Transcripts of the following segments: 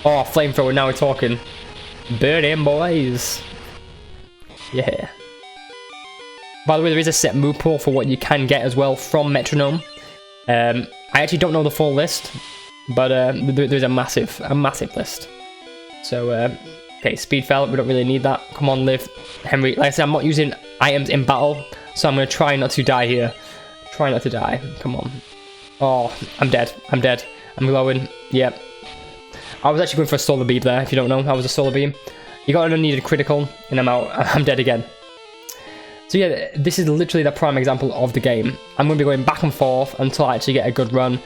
Oh, flamethrower, now we're talking. Burn him, boys. Yeah. By the way, there is a set move pool for what you can get as well from Metronome. I actually don't know the full list, but there's a massive list. So, okay, speed fell, we don't really need that. Come on, live. Henry, like I said, I'm not using items in battle, so I'm going to try not to die here. Try not to die. Come on. Oh, I'm dead. I'm dead. I'm glowing. Yep. I was actually going for a solar beam there, if you don't know. I was a solar beam. You got an unneeded critical, and I'm out. I'm dead again. So yeah, this is literally the prime example of the game. I'm going to be going back and forth until I actually get a good run.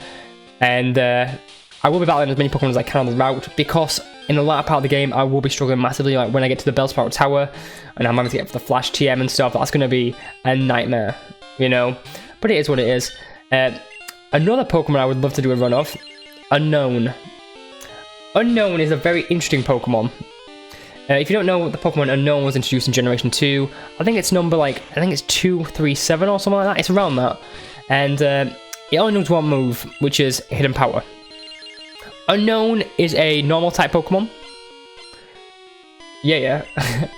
And I will be battling as many Pokemon as I can on the route, because in the latter part of the game, I will be struggling massively. Like when I get to the Bellsprout Tower, and I'm having to get the Flash TM and stuff, that's going to be a nightmare, you know? But it is what it is. Another Pokemon I would love to do a run of, Unknown. Unknown is a very interesting Pokemon. If you don't know, the Pokemon Unknown was introduced in Generation 2. I think it's number like, I think it's 237 or something like that. It's around that. And it only knows one move, which is Hidden Power. Unknown is a normal type Pokemon. Yeah.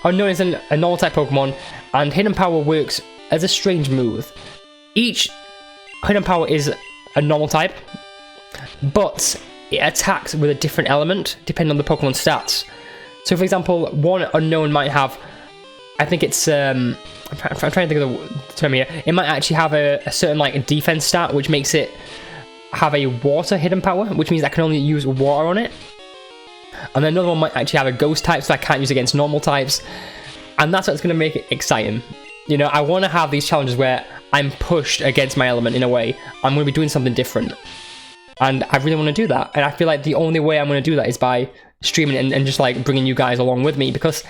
Unknown is a normal type Pokemon, and Hidden Power works as a strange move. Each Hidden Power is a normal type, but it attacks with a different element depending on the Pokemon's stats. So, for example, one Unknown might have, I think it's, I'm trying to think of the term here. It might actually have a certain, like, defense stat, which makes it have a water Hidden Power, which means I can only use water on it. And then another one might actually have a ghost type, so I can't use against normal types. And that's what's going to make it exciting. You know, I want to have these challenges where I'm pushed against my element in a way. I'm going to be doing something different. And I really want to do that. And I feel like the only way I'm going to do that is by streaming and just like bringing you guys along with me, because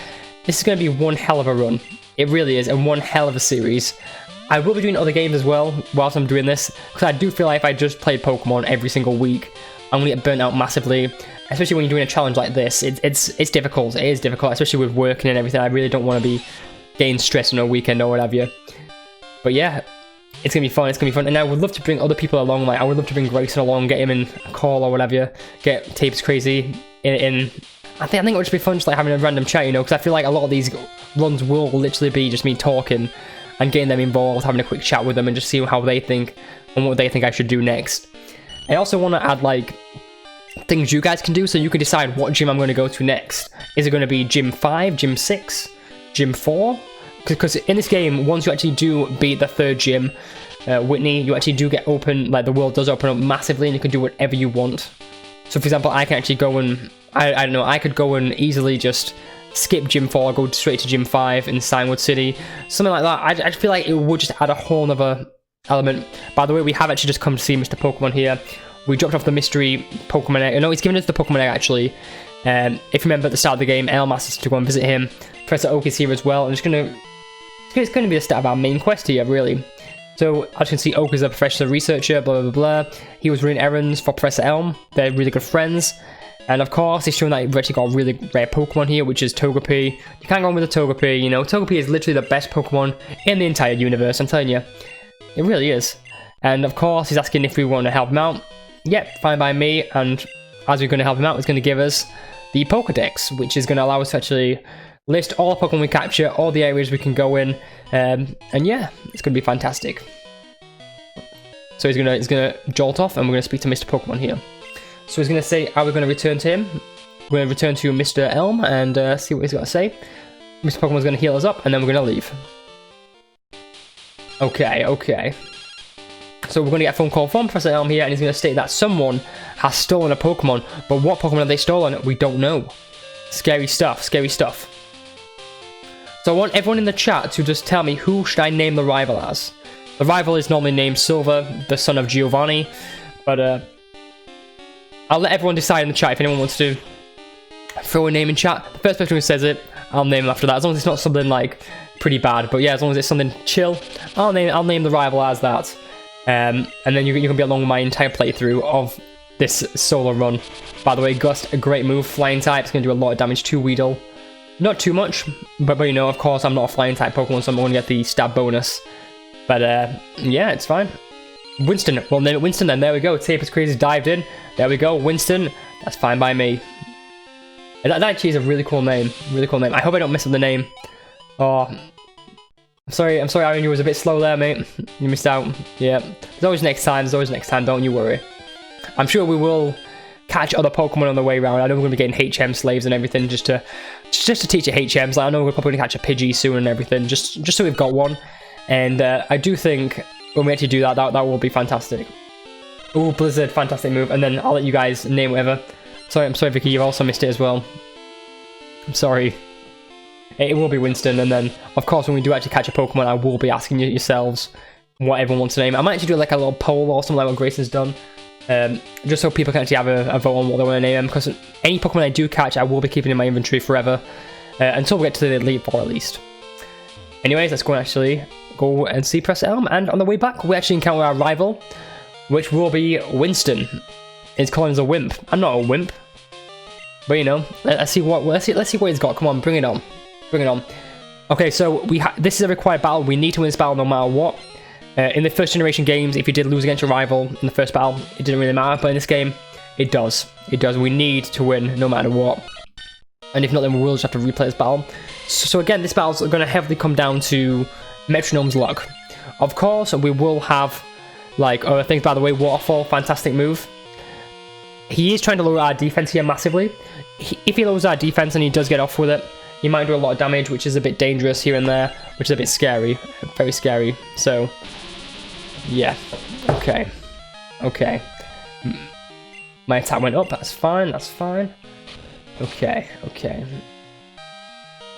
this is going to be one hell of a run. It really is, and one hell of a series. I will be doing other games as well whilst I'm doing this, because I do feel like if I just played Pokemon every single week, I'm going to get burnt out massively, especially when you're doing a challenge like this. It's difficult. It is difficult, especially with working and everything. I really don't want to be getting stressed on a weekend or what have you. But yeah, it's going to be fun. It's going to be fun. And I would love to bring other people along. Like, I would love to bring Grayson along, get him in a call or whatever, get Tapes Crazy in. I think it would just be fun just like having a random chat, you know, because I feel like a lot of these runs will literally be just me talking and getting them involved, having a quick chat with them and just seeing how they think and what they think I should do next. I also want to add like things you guys can do, so you can decide what gym I'm going to go to next. Is it going to be Gym 5, Gym 6, Gym 4? Because in this game, once you actually do beat the third gym, Whitney, you actually do get open, like the world does open up massively and you can do whatever you want. So for example, I can actually go and, I don't know, I could go and easily just skip Gym 4, go straight to Gym 5 in Signwood City, something like that. I feel like it would just add a whole other element. By the way, we have actually just come to see Mr. Pokemon here. We dropped off the mystery Pokemon egg. No, he's given us the Pokemon egg actually. If you remember at the start of the game, Elmas is to go and visit him. Professor Oak is here as well. It's going to be the start of our main quest here, really. So, as you can see, Oak is a professor researcher, blah, blah, blah. He was running errands for Professor Elm. They're really good friends. And of course, he's showing that we've actually got a really rare Pokemon here, which is Togepi. You can't go wrong with a Togepi, you know. Togepi is literally the best Pokemon in the entire universe, I'm telling you. It really is. And of course, he's asking if we want to help him out. Yep, fine by me. And as we're going to help him out, it's going to give us the Pokedex, which is going to allow us to actually list all the Pokemon we capture, all the areas we can go in. And yeah, it's going to be fantastic. So he's gonna jolt off, and we're going to speak to Mr. Pokemon here. So he's going to say, are we going to return to him? We're going to return to Mr. Elm and see what he's got to say. Mr. Pokemon's going to heal us up, and then we're going to leave. Okay. So we're going to get a phone call from Professor Elm here, and he's going to state that someone has stolen a Pokemon. But what Pokemon have they stolen? We don't know. Scary stuff. So I want everyone in the chat to just tell me, who should I name the rival as? The rival is normally named Silver, the son of Giovanni. But I'll let everyone decide in the chat if anyone wants to throw a name in chat. The first person who says it, I'll name him after that. As long as it's not something like pretty bad. But yeah, as long as it's something chill, I'll name the rival as that. And then you can be along with my entire playthrough of this solo run. By the way, Gust, a great move. Flying type, it's going to do a lot of damage to Weedle. Not too much, but you know, of course, I'm not a flying type Pokemon, so I'm going to get the stab bonus. But yeah, it's fine. Winston, well, name it Winston then. There we go. Tapers Crazy dived in. There we go, Winston. That's fine by me. That actually is a really cool name. Really cool name. I hope I don't mess up the name. Oh, I'm sorry, Aaron, you was a bit slow there, mate. You missed out. Yeah. There's always next time. There's always next time. Don't you worry. I'm sure we will catch other Pokemon on the way around. I know we're going to be getting HM slaves and everything just to teach it HMs. Like, I know we're probably going to catch a Pidgey soon and everything, just so we've got one. And I do think when we actually do that, that will be fantastic. Ooh, Blizzard, fantastic move. And then I'll let you guys name whatever. Sorry, I'm sorry, Vicky, you've also missed it as well. I'm sorry. It will be Winston, and then, of course, when we do actually catch a Pokemon, I will be asking you yourselves what everyone wants to name. I might actually do like a little poll or something like what Grayson's done, just so people can actually have a vote on what they want to name them, because any Pokemon I do catch, I will be keeping in my inventory forever, until we get to the Elite Four at least. Anyways, let's go and actually go and see Professor Elm, and on the way back, we actually encounter our rival, which will be Winston. His calling is a wimp. I'm not a wimp, but you know, let's see what he's got. Come on, bring it on. Bring it on. Okay, so this is a required battle. We need to win this battle no matter what. In the first generation games, if you did lose against your rival in the first battle, it didn't really matter. But in this game, it does. It does. We need to win no matter what. And if not, then we will just have to replay this battle. So again, this battle's going to heavily come down to Metronome's luck. Of course, we will have like other things. By the way, Waterfall, fantastic move. He is trying to lower our defense here massively. If he lowers our defense and he does get off with it, he might do a lot of damage, which is a bit dangerous here and there, which is a bit scary. Very scary. So, yeah. Okay. Okay. My attack went up. That's fine. That's fine. Okay. Okay.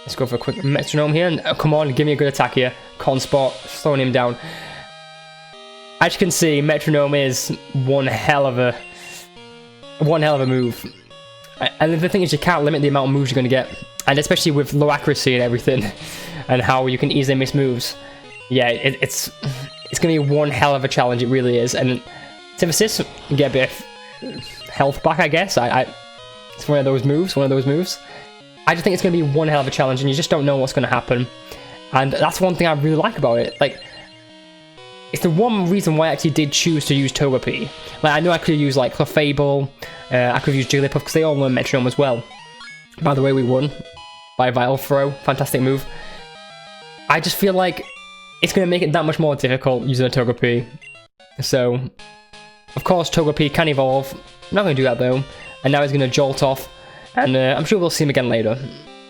Let's go for a quick metronome here. And come on, give me a good attack here. Con Spot, slowing him down. As you can see, metronome is one hell of a move. And the thing is, you can't limit the amount of moves you're going to get. And especially with low accuracy and everything, and how you can easily miss moves. Yeah, it's going to be one hell of a challenge, it really is. And Synthesis, you get a bit of health back, I guess. It's one of those moves, I just think it's going to be one hell of a challenge, and you just don't know what's going to happen. And that's one thing I really like about it. Like, it's the one reason why I actually did choose to use Togepi. Like, I know I could have used, like, Clefable, I could have used Jigglypuff, because they all learn Metronome as well. By the way, we won by Vital Throw. Fantastic move. I just feel like it's going to make it that much more difficult using a Togepi. So, of course, Togepi can evolve. I'm not going to do that, though. And now he's going to jolt off. And I'm sure we'll see him again later.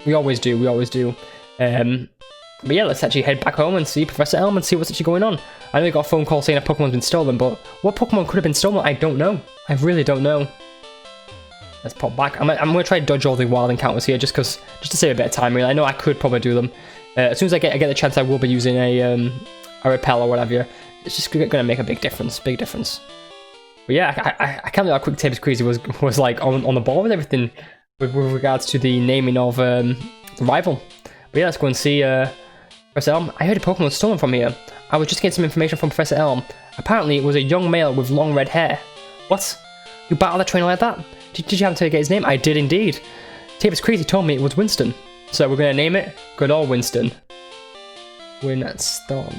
We always do, we always do. But yeah, let's actually head back home and see Professor Elm and see what's actually going on. I know we got a phone call saying a Pokemon's been stolen, but what Pokemon could have been stolen? I don't know. I really don't know. Let's pop back. I'm going to try to dodge all the wild encounters here just to save a bit of time, really. I know I could probably do them. As soon as I get the chance, I will be using a repel or whatever. It's just going to make a big difference. Big difference. But yeah, I can't believe how quick Tabs Crazy was like on the ball with everything with regards to the naming of the rival. But yeah, let's go and see Professor Elm. I heard a Pokemon was stolen from here. I was just getting some information from Professor Elm. Apparently, it was a young male with long red hair. What? You battled a trainer like that? Did you happen to get his name? I did indeed. Tabs Crazy told me it was Winston. So we're going to name it Good Old Winston. Winston.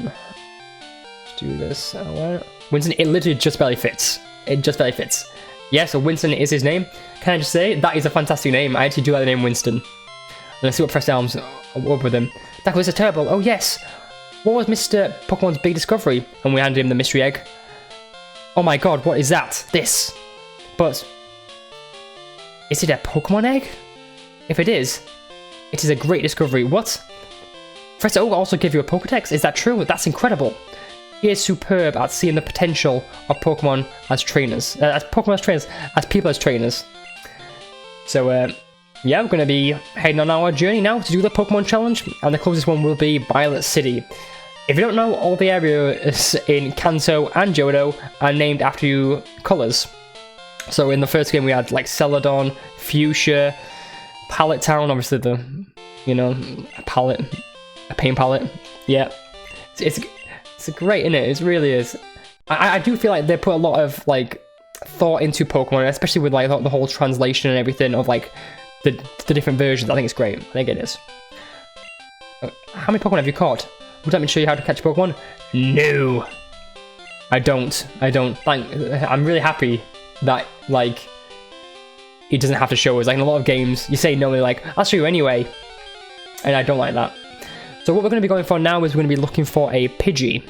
Let's do this. Winston, it literally just barely fits. It just barely fits. Yeah, so Winston is his name. Can I just say, that is a fantastic name. I actually do like the name Winston. Let's see what Professor Elm's up with him. That was terrible. Oh yes. What was Mr. Pokemon's big discovery? And we handed him the mystery egg. Oh my god, what is that? This. But is it a Pokemon egg? If it is a great discovery. What? Professor Oak also gave you a Pokedex? Is that true? That's incredible. He is superb at seeing the potential of Pokemon as trainers. As people as trainers. So, yeah, we're going to be heading on our journey now to do the Pokemon Challenge. And the closest one will be Violet City. If you don't know, all the areas in Kanto and Johto are named after your colours. So in the first game we had like Celadon, Fuchsia, Pallet Town, obviously a palette, a paint palette. Yeah, it's great, isn't it? It really is. I do feel like they put a lot of like thought into Pokemon, especially with like the whole translation and everything of like the different versions. I think it's great. I think it is. How many Pokemon have you caught? Would that show you how to catch Pokemon? No, I don't. Like, I'm really happy that like it doesn't have to show us. Like in a lot of games, you say no, they're like, I'll show you anyway. And I don't like that. So what we're going to be going for now is we're going to be looking for a Pidgey.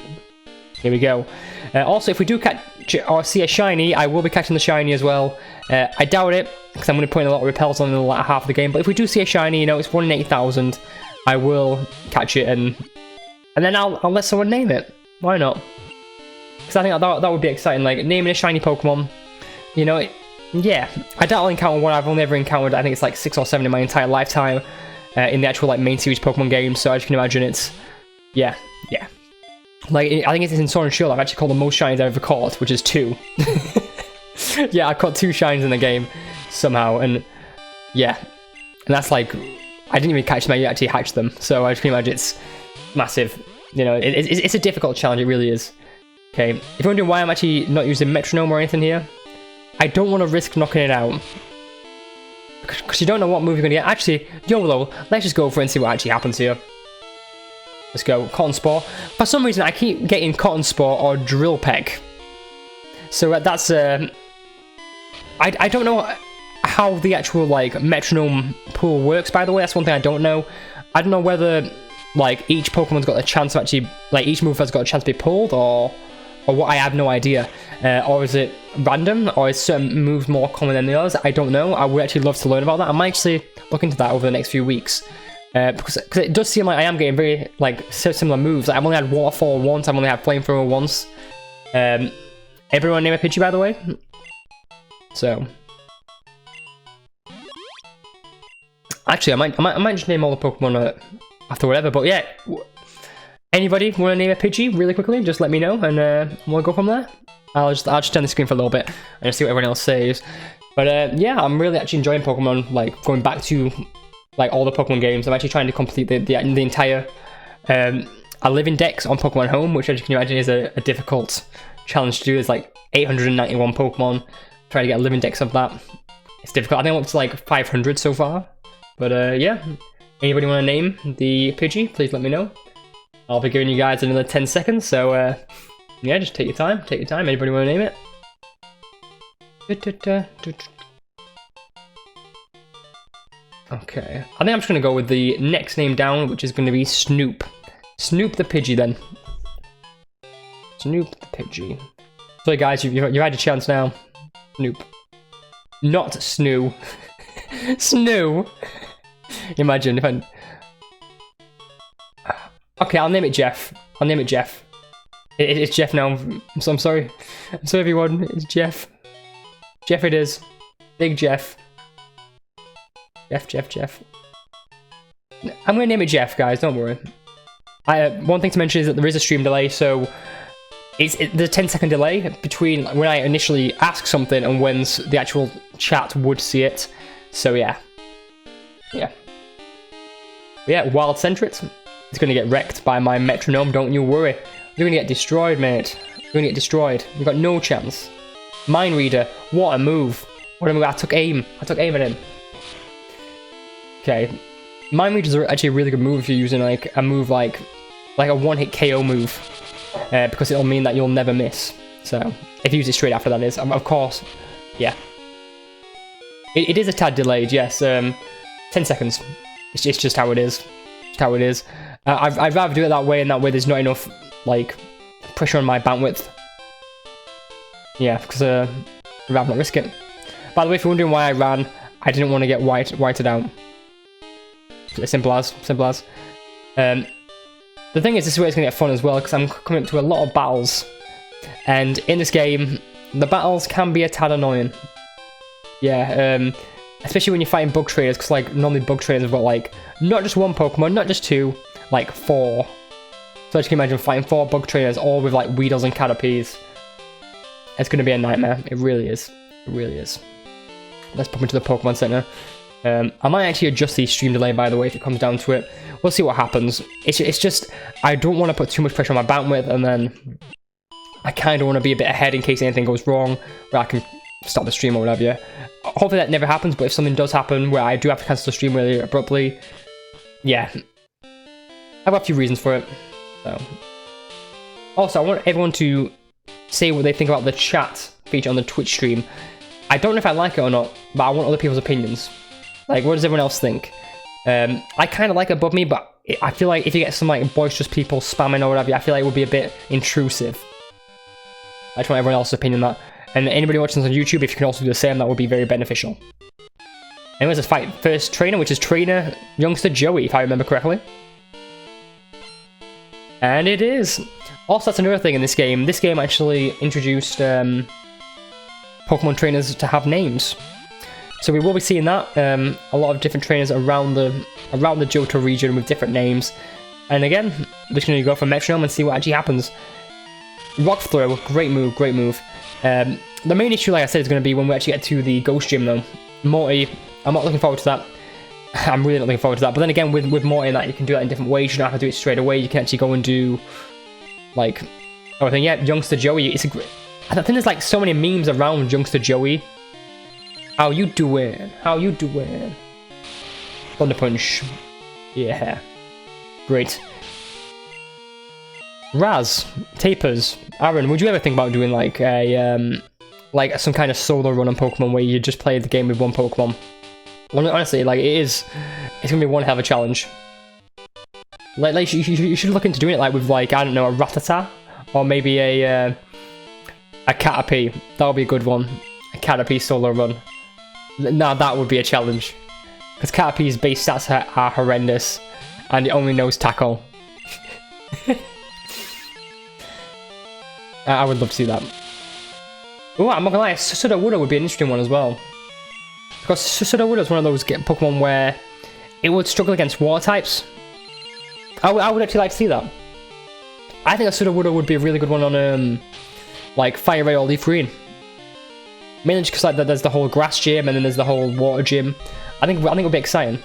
Here we go. Also, if we do catch or see a shiny, I will be catching the shiny as well. I doubt it, because I'm going to put in a lot of repels on in the latter half of the game. But if we do see a shiny, you know, it's 1 in 80,000, I will catch it and then I'll let someone name it. Why not? Because I think that would be exciting, like naming a shiny Pokemon. You know, yeah. I doubt I'll encounter one. I've only ever encountered, I think it's like 6 or 7 in my entire lifetime in the actual like main series Pokemon games. So as you can imagine, it's yeah. Like I think it's in Sword and Shield. I've actually caught the most shinies I've ever caught, which is 2. Yeah, I caught 2 shinies in the game somehow, and yeah, and that's like I didn't even catch them. I actually hatched them. So I can imagine it's massive. You know, it's a difficult challenge. It really is. Okay, if you're wondering why I'm actually not using metronome or anything here, I don't want to risk knocking it out. Because you don't know what move you're going to get. Actually, YOLO, let's just go for it and see what actually happens here. Let's go, Cotton Spore. For some reason, I keep getting Cotton Spore or Drill Peck. So that's, I don't know how the actual, like, metronome pool works, by the way. That's one thing I don't know. I don't know whether, like, each Pokemon's got a chance to actually, like, each move has got a chance to be pulled, or what, I have no idea. Or is it random, or is certain moves more common than the others? I don't know. I would actually love to learn about that. I might actually look into that over the next few weeks. Because it does seem like I am getting very, like, similar moves. I've only had Waterfall once, I've only had Flamethrower once. Everyone name a Pidgey, by the way. So. Actually, I might just name all the Pokemon after whatever, but yeah. Anybody want to name a Pidgey really quickly? Just let me know, and we'll go from there. I'll just turn the screen for a little bit and see what everyone else says. But yeah, I'm really actually enjoying Pokemon, like going back to like all the Pokemon games. I'm actually trying to complete the entire 11 decks on Pokemon Home, which as you can imagine is a difficult challenge to do. It's like 891 Pokemon. Trying to get 11 decks of that. It's difficult. I think I'm up to like 500 so far. But yeah, anybody want to name the Pidgey? Please let me know. I'll be giving you guys another 10 seconds, so yeah, just take your time. Take your time. Anybody want to name it? Okay, I think I'm just going to go with the next name down, which is going to be Snoop. Snoop the Pidgey, then. Snoop the Pidgey. So guys, you've had your chance now. Snoop. Not Snoo. Snoo. Imagine if I... Okay, I'll name it Jeff. I'll name it Jeff. It's Jeff now. I'm sorry. I'm sorry, everyone. It's Jeff. Jeff it is. Big Jeff. Jeff. I'm going to name it Jeff, guys. Don't worry. One thing to mention is that there is a stream delay, so there's a 10-second delay between when I initially ask something and when the actual chat would see it. So yeah. Wild Centret. It's going to get wrecked by my metronome, don't you worry. You're going to get destroyed, mate. You're going to get destroyed. You've got no chance. Mind Reader, what a move. What a move. I took aim at him. Okay. Mind Reader is actually a really good move if you're using like a move like a one-hit KO move. Because it'll mean that you'll never miss. So, if you use it straight after that is. Of course, yeah. It is a tad delayed, yes. 10 seconds. It's just how it is. Just how it is. I'd rather do it that way, and that way there's not enough, like, pressure on my bandwidth. Yeah, because I'd rather not risk it. By the way, if you're wondering why I ran, I didn't want to get whited out. Simple as. The thing is, this is where it's going to get fun as well, because I'm coming up to a lot of battles. And in this game, the battles can be a tad annoying. Yeah, especially when you're fighting bug traders, because like normally bug traders have got like not just one Pokemon, not just 2, like 4. So as you can imagine, fighting 4 bug traders all with like Weedles and Caterpies. It's going to be a nightmare. It really is. It really is. Let's pop into the Pokemon Center. I might actually adjust the stream delay, by the way, if it comes down to it. We'll see what happens. It's just I don't want to put too much pressure on my bandwidth, and then I kind of want to be a bit ahead in case anything goes wrong, where I can stop the stream or whatever. Yeah. Hopefully that never happens, but if something does happen where I do have to cancel the stream really abruptly, yeah, I've got a few reasons for it. So, also, I want everyone to say what they think about the chat feature on the Twitch stream. I don't know if I like it or not, but I want other people's opinions. Like, what does everyone else think? I kind of like it above me, but I feel like if you get some like boisterous people spamming or whatever, I feel like it would be a bit intrusive. I just want everyone else's opinion on that. And anybody watching this on YouTube, if you can also do the same, that would be very beneficial. Anyways, let's fight first trainer, which is trainer youngster Joey, if I remember correctly. And it is. Also, that's another thing in this game. This game actually introduced Pokemon trainers to have names. So we will be seeing that. A lot of different trainers around the Johto region with different names. And again, we're just going to go for Metronome and see what actually happens. Rock Throw, great move, great move. The main issue, like I said, is going to be when we actually get to the Ghost Gym, though. Morty, I'm not looking forward to that. I'm really not looking forward to that. But then again, with Morty and that, you can do that in different ways. You don't have to do it straight away. You can actually go and do, like, everything. Yeah, Youngster Joey. It's a great... I think there's, like, so many memes around Youngster Joey. How you doing? How you doing? Thunder Punch. Yeah. Great. Raz, Tapers, Aaron, would you ever think about doing like a some kind of solo run on Pokemon where you just play the game with one Pokemon? Well, honestly, like it's gonna be one hell of a challenge. Like you should look into doing it like with like, I don't know, a Rattata or maybe a Caterpie. That would be a good one. A Caterpie solo run. Now that would be a challenge because Caterpie's base stats are horrendous and it only knows Tackle. I would love to see that. Oh, I'm not gonna lie, Sudowoodo would be an interesting one as well. Because Sudowoodo is one of those Pokemon where it would struggle against water types. I would actually like to see that. I think a Sudowoodo would be a really good one on like Fire Ray or Leaf Green. Mainly just because like, there's the whole grass gym and then there's the whole water gym. I think it would be exciting.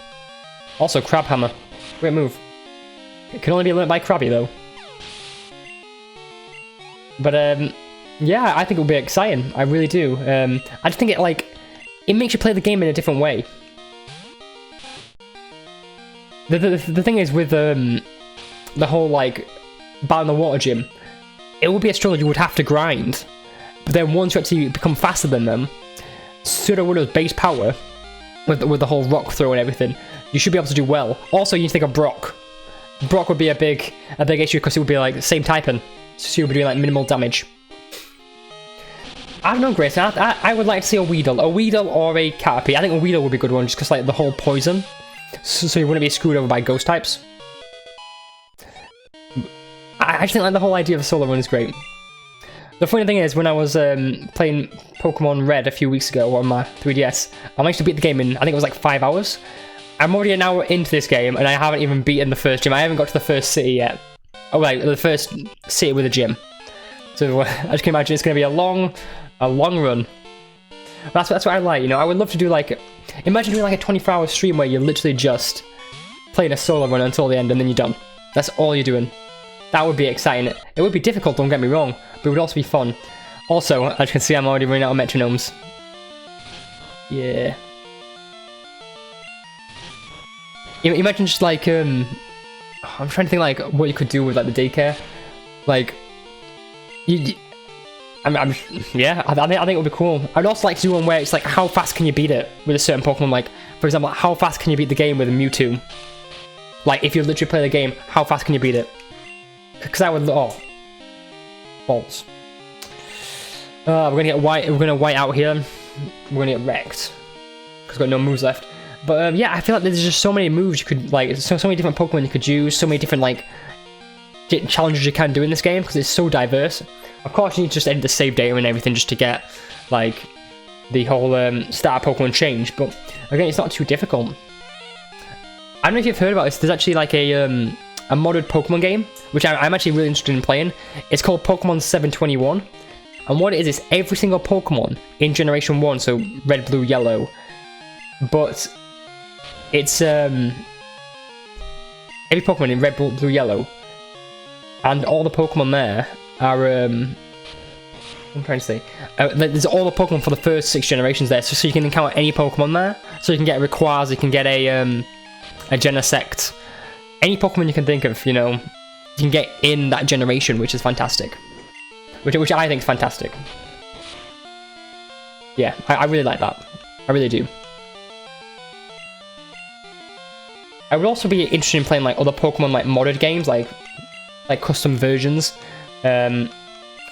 Also, Crab Hammer, great move. It can only be learned by Krabby though. But yeah, I think it will be exciting. I really do. I just think it makes you play the game in a different way. The thing is with the whole like battle in the water gym, it would be a struggle. You would have to grind. But then once you actually become faster than them, Sudowoodo's base power with the whole rock throw and everything, you should be able to do well. Also, you need to think of Brock. Brock would be a big issue because it would be like the same typing. So you'll be doing like minimal damage. I don't know, Grayson. I would like to see a Weedle or a Caterpie. I think a Weedle would be a good one just because like the whole poison. So you wouldn't be screwed over by ghost types. I just think like the whole idea of a solo run is great. The funny thing is when I was playing Pokemon Red a few weeks ago on my 3DS, I managed to beat the game in I think it was like 5 hours. I'm already an hour into this game and I haven't even beaten the first gym. I haven't got to the first city yet. Oh right, the first city with a gym. So as you can imagine, it's going to be a long run. That's what I like, you know. I would love to do like, imagine doing like a 24-hour stream where you're literally just playing a solo run until the end and then you're done. That's all you're doing. That would be exciting. It would be difficult, don't get me wrong, but it would also be fun. Also, as you can see, I'm already running out of metronomes. Yeah. Imagine just like I'm trying to think like what you could do with like the daycare, like yeah, I think it would be cool. I'd also like to do one where it's like how fast can you beat it with a certain Pokemon, like for example, how fast can you beat the game with a Mewtwo? Like if you literally play the game, how fast can you beat it? Because I would balls. We're gonna get white. We're gonna white out here. We're gonna get wrecked because we've got no moves left. But yeah, I feel like there's just so many moves you could like, so many different Pokemon you could use, so many different like challenges you can do in this game because it's so diverse. Of course, you need to just edit the save data and everything just to get like the whole starter Pokemon change. But again, it's not too difficult. I don't know if you've heard about this. There's actually like a modded Pokemon game which I'm actually really interested in playing. It's called Pokemon 721, and what it is every single Pokemon in Generation 1, so Red, Blue, Yellow, but it's every Pokemon in Red, Blue, Yellow, and all the Pokemon there are I'm trying to say there's all the Pokemon for the first 6 generations there, so you can encounter any Pokemon there. So you can get a Rayquaza, you can get a Genesect, any Pokemon you can think of, you know, you can get in that generation, which is fantastic. Which I think is fantastic. Yeah, I really like that. I really do. I would also be interested in playing like other Pokemon like modded games, like custom versions. I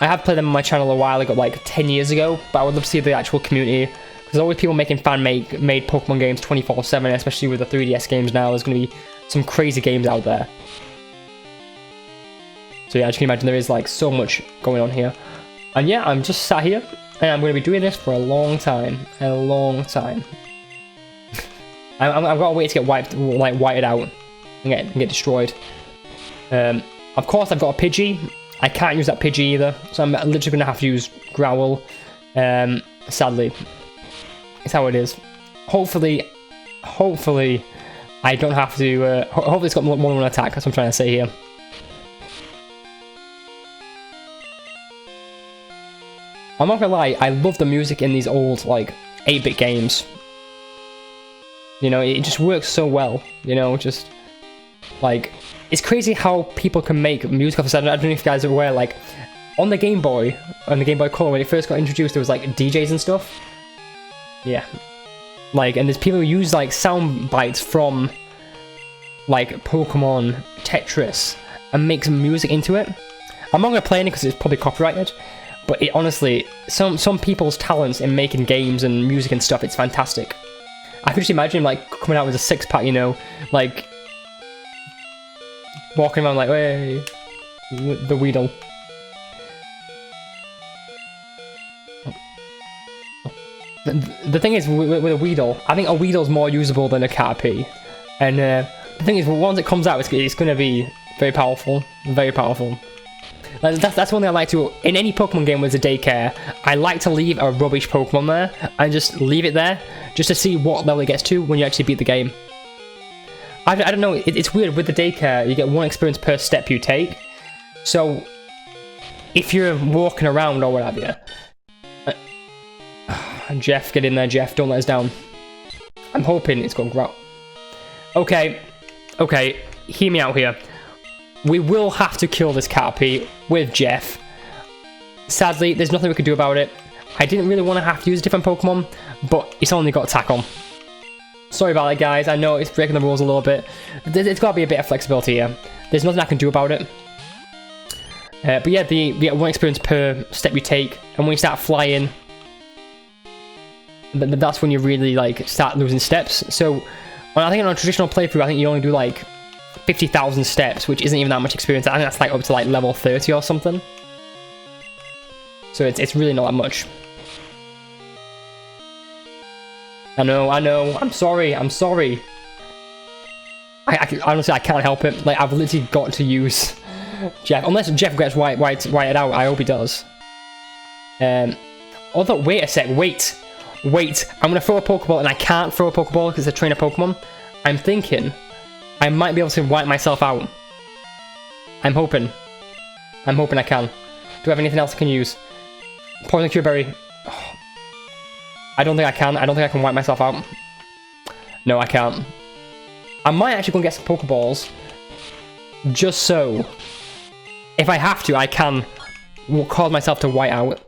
have played them on my channel a while ago, like 10 years ago, but I would love to see the actual community. There's always people making fan-made Pokemon games 24/7, especially with the 3DS games now. There's going to be some crazy games out there. So yeah, as you can imagine, there is like so much going on here. And yeah, I'm just sat here, and I'm going to be doing this for a long time. A long time. I've got to wait to get whited out and get destroyed. Of course, I've got a Pidgey. I can't use that Pidgey either, so I'm literally going to have to use Growl. Sadly, it's how it is. Hopefully, I don't have to. Hopefully, it's got more than one attack. That's what I'm trying to say here. I'm not gonna lie, I love the music in these old like 8-bit games. You know, it just works so well. You know, just like it's crazy how people can make music off of. I don't know if you guys are aware, like on the Game Boy, on the Game Boy Color, when it first got introduced, there was like DJs and stuff. Yeah, like, and there's people who use like sound bites from like Pokemon, Tetris, and make some music into it. I'm not gonna play it because it's probably copyrighted. But it honestly, some people's talents in making games and music and stuff, it's fantastic. I can just imagine him like coming out with a 6-pack, you know, like walking around like, hey, the Weedle. The thing is, with a Weedle, I think a Weedle's more usable than a Caterpie. And the thing is, once it comes out, it's going to be very powerful, very powerful. That's one thing I like to, in any Pokemon game with a daycare, I like to leave a rubbish Pokemon there, and just leave it there, just to see what level it gets to when you actually beat the game. I don't know, it's weird, with the daycare, you get 1 experience per step you take, so if you're walking around or whatever, Jeff, get in there, Jeff, don't let us down. I'm hoping it's got Growl. Okay, hear me out here. We will have to kill this Caterpie with Jeff. Sadly, there's nothing we can do about it. I didn't really want to have to use a different Pokemon, but it's only got attack on. Sorry about that, guys. I know it's breaking the rules a little bit. There's got to be a bit of flexibility here. There's nothing I can do about it. But yeah, you get 1 experience per step you take, and when you start flying, that's when you really like start losing steps. So, I think on a traditional playthrough, I think you only do like 50,000 steps, which isn't even that much experience. I think that's like up to like level 30 or something. So it's really not that much. I know. I'm sorry. Honestly, I can't help it. Like, I've literally got to use Jeff. Unless Jeff gets whited out. I hope he does. Although, wait a sec. Wait. I'm going to throw a Pokeball, and I can't throw a Pokeball because it's a trainer Pokemon. I'm thinking I might be able to wipe myself out. I'm hoping I can. Do I have anything else I can use? Poison Cure Berry. Oh. I don't think I can. I don't think I can wipe myself out. No, I can't. I might actually go and get some Pokeballs. Just so, if I have to, I can cause myself to white out.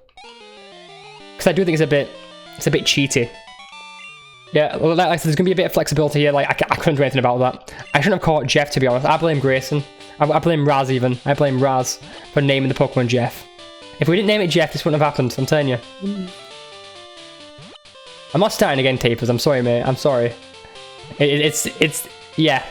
Because I do think it's a bit cheaty. Yeah, like I said, there's going to be a bit of flexibility here. Like, I couldn't do anything about that. I shouldn't have caught Jeff, to be honest. I blame Grayson. I blame Raz, even. I blame Raz for naming the Pokemon Jeff. If we didn't name it Jeff, this wouldn't have happened, I'm telling you. I'm not starting again, Tapers. I'm sorry, mate. I'm sorry. Yeah.